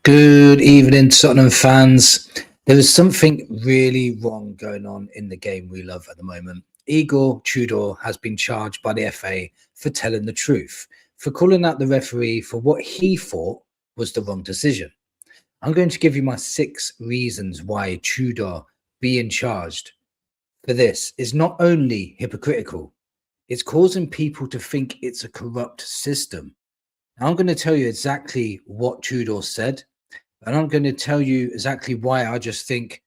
Good evening, Tottenham fans. There is something really wrong going on in the game we love at the moment. Igor Tudor has been charged by the FA for telling the truth, for calling out the referee for what he thought was the wrong decision. I'm going to give you my 6 reasons why Tudor being charged for this is not only hypocritical, it's causing people to think it's a corrupt system. Now, I'm going to tell you exactly what Tudor said, and I'm going to tell you exactly why I just think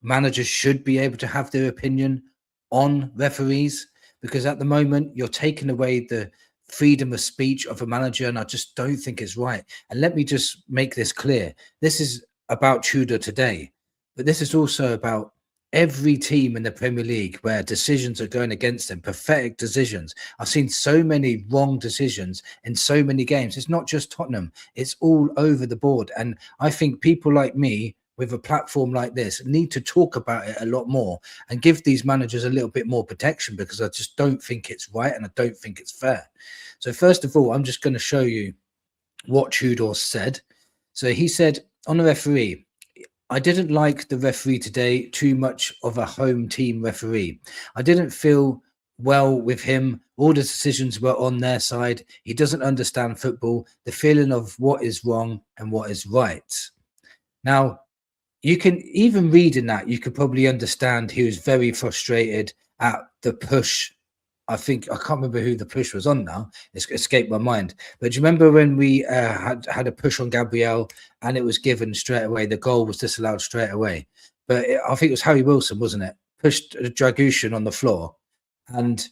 managers should be able to have their opinion on referees, because at the moment you're taking away the freedom of speech of a manager, and I just don't think it's right. And let me just make this clear. This is about Tudor today, but this is also about every team in the Premier League where decisions are going against them, pathetic decisions. I've seen so many wrong decisions in so many games. It's not just Tottenham, it's all over the board. And I think people like me with a platform like this need to talk about it a lot more and give these managers a little bit more protection, because I just don't think it's right and I don't think it's fair. So first of all, I'm just going to show you what Tudor said. So he said on the referee, I didn't like the referee today, too much of a home team referee. I didn't feel well with him. All the decisions were on their side. He doesn't understand football, the feeling of what is wrong and what is right. Now, you can even read in that, you could probably understand he was very frustrated at the push. I can't remember who the push was on now. It's escaped my mind. But do you remember when we had a push on Gabriel and it was given straight away? The goal was disallowed straight away. But I think it was Harry Wilson, wasn't it? Pushed Dragushin on the floor, and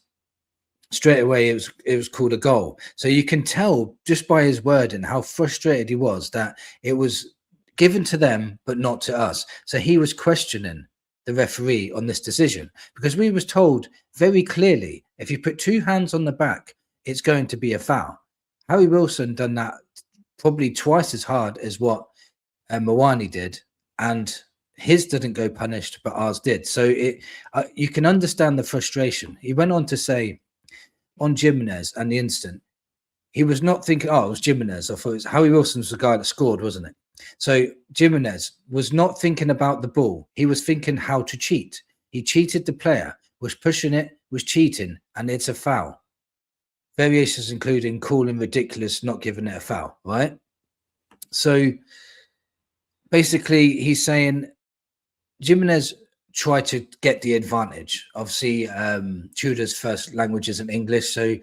straight away it was called a goal. So you can tell just by his wording how frustrated he was that it was given to them but not to us. So he was questioning the referee on this decision, because we was told very clearly, if you put 2 hands on the back, it's going to be a foul. Harry Wilson done that probably twice as hard as what Mawani did, and his didn't go punished, but ours did. So you can understand the frustration. He went on to say on Jimenez and the instant, he was not thinking, oh, it was Jimenez. I thought it was Harry Wilson's the guy that scored, wasn't it? So Jimenez was not thinking about the ball. He was thinking how to cheat. He cheated the player, was pushing it, was cheating, and it's a foul. Variations including calling ridiculous, not giving it a foul, right? So basically he's saying Jimenez tried to get the advantage. Obviously, Tudor's first language isn't English, so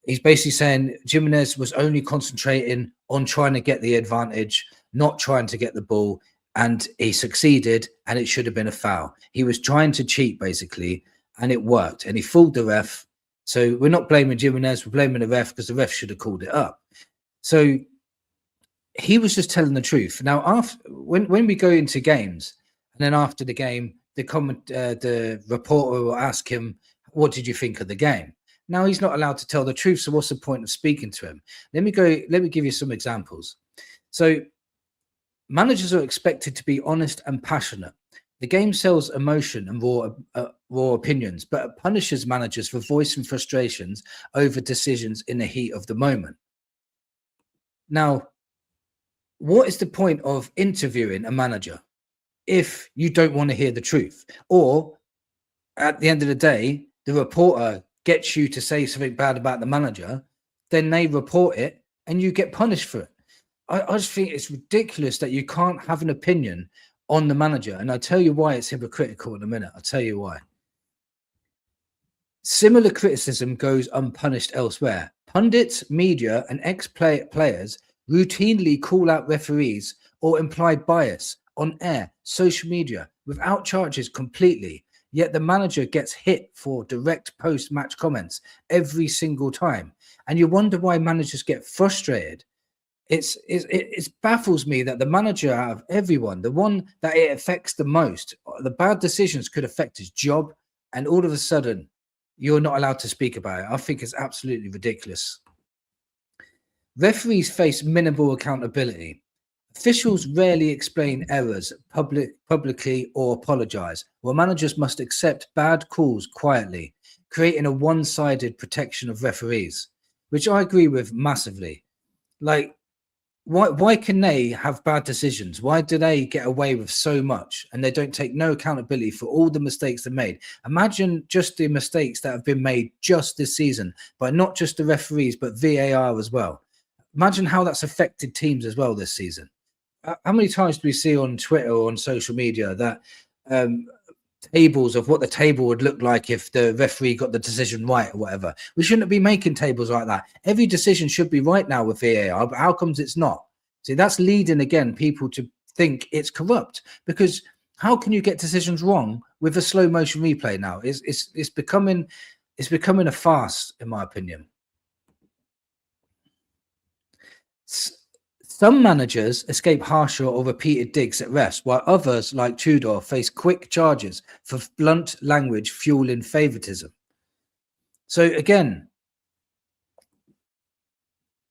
he's basically saying Jimenez was only concentrating on trying to get the advantage, not trying to get the ball, and he succeeded, and it should have been a foul. He was trying to cheat, basically, and it worked, and he fooled the ref. So we're not blaming Jimenez, we're blaming the ref, because the ref should have called it up. So he was just telling the truth. Now, when we go into games, and then after the game, the reporter will ask him, what did you think of the game? Now he's not allowed to tell the truth, so what's the point of speaking to him? Let me give you some examples. So managers are expected to be honest and passionate. The game sells emotion and raw opinions, but it punishes managers for voicing frustrations over decisions in the heat of the moment. Now, what is the point of interviewing a manager if you don't want to hear the truth? Or at the end of the day, the reporter gets you to say something bad about the manager, then they report it and you get punished for it. I just think it's ridiculous that you can't have an opinion on the manager. And I'll tell you why it's hypocritical in a minute. I'll tell you why. Similar criticism goes unpunished elsewhere. Pundits, media, and ex-players routinely call out referees or imply bias on air, social media, without charges completely. Yet the manager gets hit for direct post-match comments every single time. And you wonder why managers get frustrated. It baffles me that the manager out of everyone, the one that it affects the most, the bad decisions could affect his job, and all of a sudden you're not allowed to speak about it. I think it's absolutely ridiculous. Referees face minimal accountability. Officials rarely explain errors publicly or apologize, while managers must accept bad calls quietly, creating a one-sided protection of referees, which I agree with massively. Like, why can they have bad decisions? Why do they get away with so much and they don't take no accountability for all the mistakes they made? Imagine just the mistakes that have been made just this season by not just the referees but VAR as well. Imagine how that's affected teams as well this season. How many times do we see on Twitter or on social media that tables of what the table would look like if the referee got the decision right or whatever? We shouldn't be making tables like that. Every decision should be right now with VAR, but how comes it's not? See, that's leading again people to think it's corrupt, because how can you get decisions wrong with a slow motion replay now? It's becoming a farce, in my opinion. Some managers escape harsher or repeated digs at refs, while others, like Tudor, face quick charges for blunt language fueling favoritism. So again,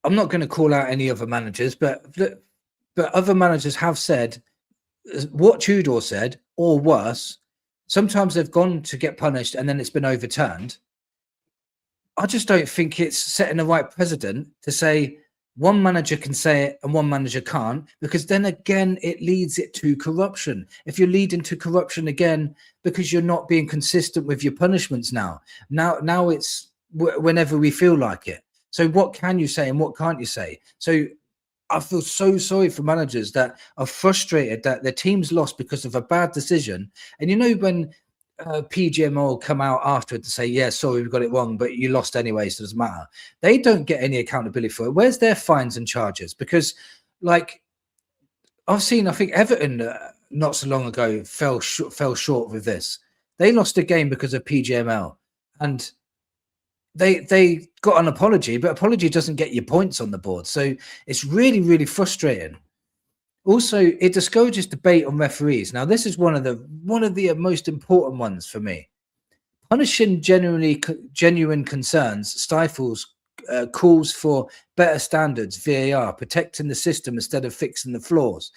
I'm not going to call out any other managers, but other managers have said what Tudor said, or worse. Sometimes they've gone to get punished and then it's been overturned. I just don't think it's setting the right precedent to say one manager can say it and one manager can't, because then again it leads it to corruption. If you're leading to corruption again because you're not being consistent with your punishments now it's whenever we feel like it. So what can you say and what can't you say? So I feel so sorry for managers that are frustrated that their team's lost because of a bad decision. And you know, when PGMO come out after to say, yeah, sorry, we got it wrong, but you lost anyway, so it doesn't matter. They don't get any accountability for it. Where's their fines and charges? Because, like, I think Everton not so long ago fell short with this. They lost a game because of PGML, and they got an apology, but apology doesn't get you points on the board. So it's really, really frustrating. Also, it discourages debate on referees. Now, this is one of the most important ones for me. Punishing genuine concerns stifles calls for better standards, VAR, protecting the system instead of fixing the flaws.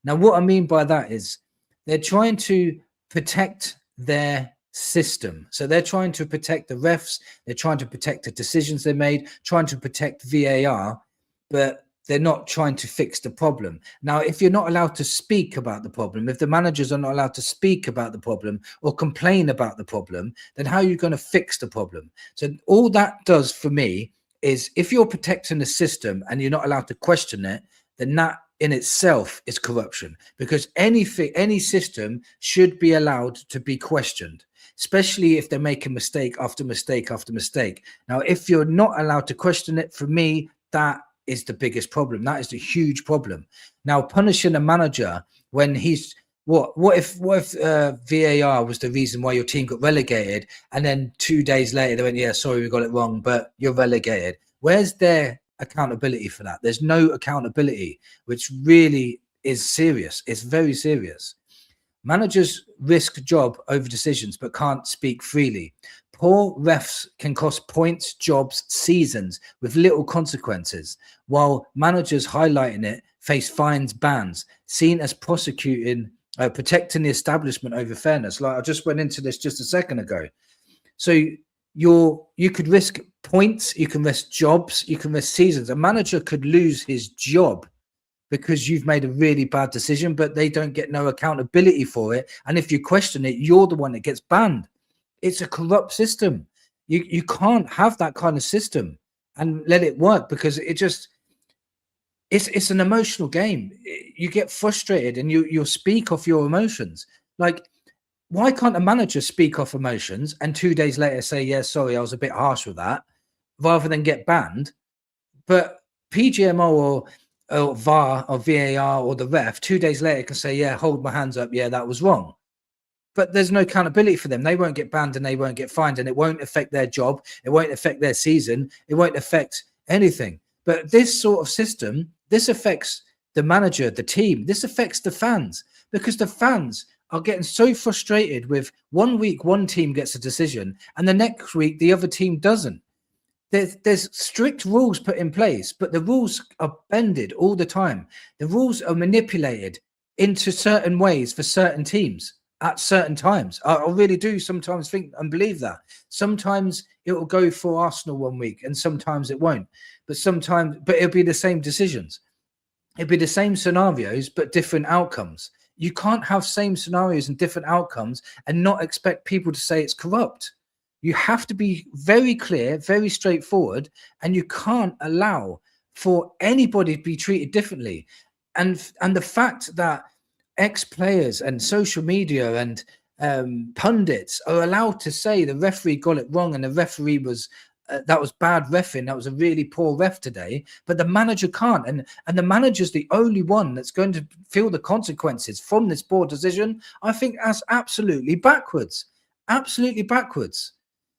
Now, what I mean by that is they're trying to protect their system. So they're trying to protect the refs. They're trying to protect the decisions they made, trying to protect VAR, but they're not trying to fix the problem. Now, if you're not allowed to speak about the problem, if the managers are not allowed to speak about the problem or complain about the problem, then how are you going to fix the problem? So all that does for me is, if you're protecting the system and you're not allowed to question it, then that in itself is corruption, because any system should be allowed to be questioned, especially if they're making mistake after mistake after mistake. Now, if you're not allowed to question it, for me, that is the biggest problem. That is the huge problem. Now, punishing a manager when he's what if VAR was the reason why your team got relegated, and then 2 days later they went, yeah, sorry, we got it wrong, but you're relegated. Where's their accountability for that? There's no accountability, which really is serious. It's very serious. Managers risk job over decisions but can't speak freely. Poor refs can cost points, jobs, seasons with little consequences, while managers highlighting it face fines, bans, seen as protecting the establishment over fairness. Like I just went into this just a second ago. So you could risk points, you can risk jobs, you can risk seasons. A manager could lose his job because you've made a really bad decision, but they don't get no accountability for it. And if you question it, you're the one that gets banned. It's a corrupt system. You can't have that kind of system and let it work, because it's an emotional game. You get frustrated and you'll speak off your emotions. Like, why can't a manager speak off emotions and 2 days later say, yeah, sorry, I was a bit harsh with that, rather than get banned? But PGMO or VAR or VAR or the ref 2 days later can say, yeah, hold my hands up, yeah, that was wrong. But there's no accountability for them. They won't get banned and they won't get fined, and it won't affect their job. It won't affect their season. It won't affect anything. But this sort of system, this affects the manager, the team. This affects the fans, because the fans are getting so frustrated with 1 week one team gets a decision and the next week the other team doesn't. There's strict rules put in place, but the rules are bended all the time. The rules are manipulated into certain ways for certain teams at certain times. I really do sometimes think and believe that. Sometimes it will go for Arsenal 1 week and sometimes it won't. But it'll be the same decisions. It'd be the same scenarios, but different outcomes. You can't have same scenarios and different outcomes and not expect people to say it's corrupt. You have to be very clear, very straightforward, and you can't allow for anybody to be treated differently. And the fact that ex-players and social media and pundits are allowed to say the referee got it wrong and the referee was that was bad reffing, that was a really poor ref today, but the manager can't, and the manager's the only one that's going to feel the consequences from this poor decision. I think that's absolutely backwards, absolutely backwards.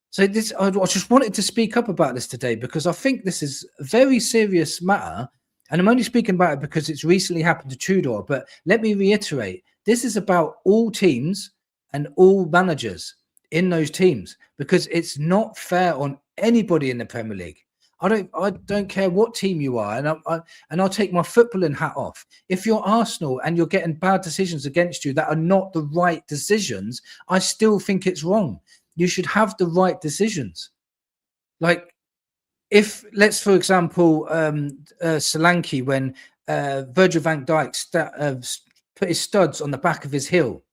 So this, I just wanted to speak up about this today because I think this is a very serious matter, and I'm only speaking about it because it's recently happened to Tudor. But let me reiterate, this is about all teams and all managers in those teams, because it's not fair on anybody in the Premier League. I don't care what team you are, and I'll take my footballing hat off. If you're Arsenal and you're getting bad decisions against you that are not the right decisions, I still think it's wrong. You should have the right decisions. Like, if, let's, for example, Solanke, when Virgil van Dijk put his studs on the back of his heel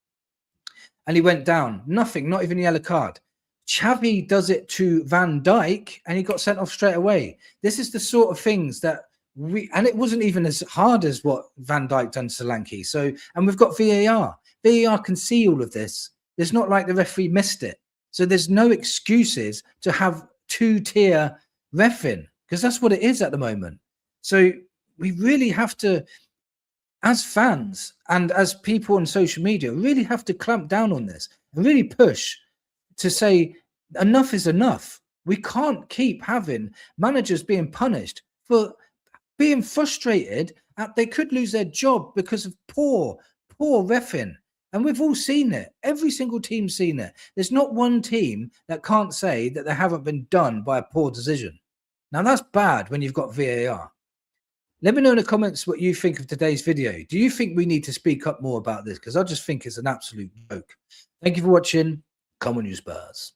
and he went down, nothing, not even a yellow card. Xavi does it to Van Dijk and he got sent off straight away. This is the sort of things that and it wasn't even as hard as what Van Dijk done to Solanke. So, and we've got VAR. VAR can see all of this. It's not like the referee missed it. So there's no excuses to have two-tier reffing, because that's what it is at the moment. So we really have to, as fans and as people on social media, really have to clamp down on this and really push to say enough is enough. We can't keep having managers being punished for being frustrated at they could lose their job because of poor reffing. And we've all seen it. Every single team's seen it. There's not one team that can't say that they haven't been done by a poor decision. Now, that's bad when you've got VAR. Let me know in the comments what you think of today's video. Do you think we need to speak up more about this? Because I just think it's an absolute joke. Thank you for watching. Come on, you Spurs.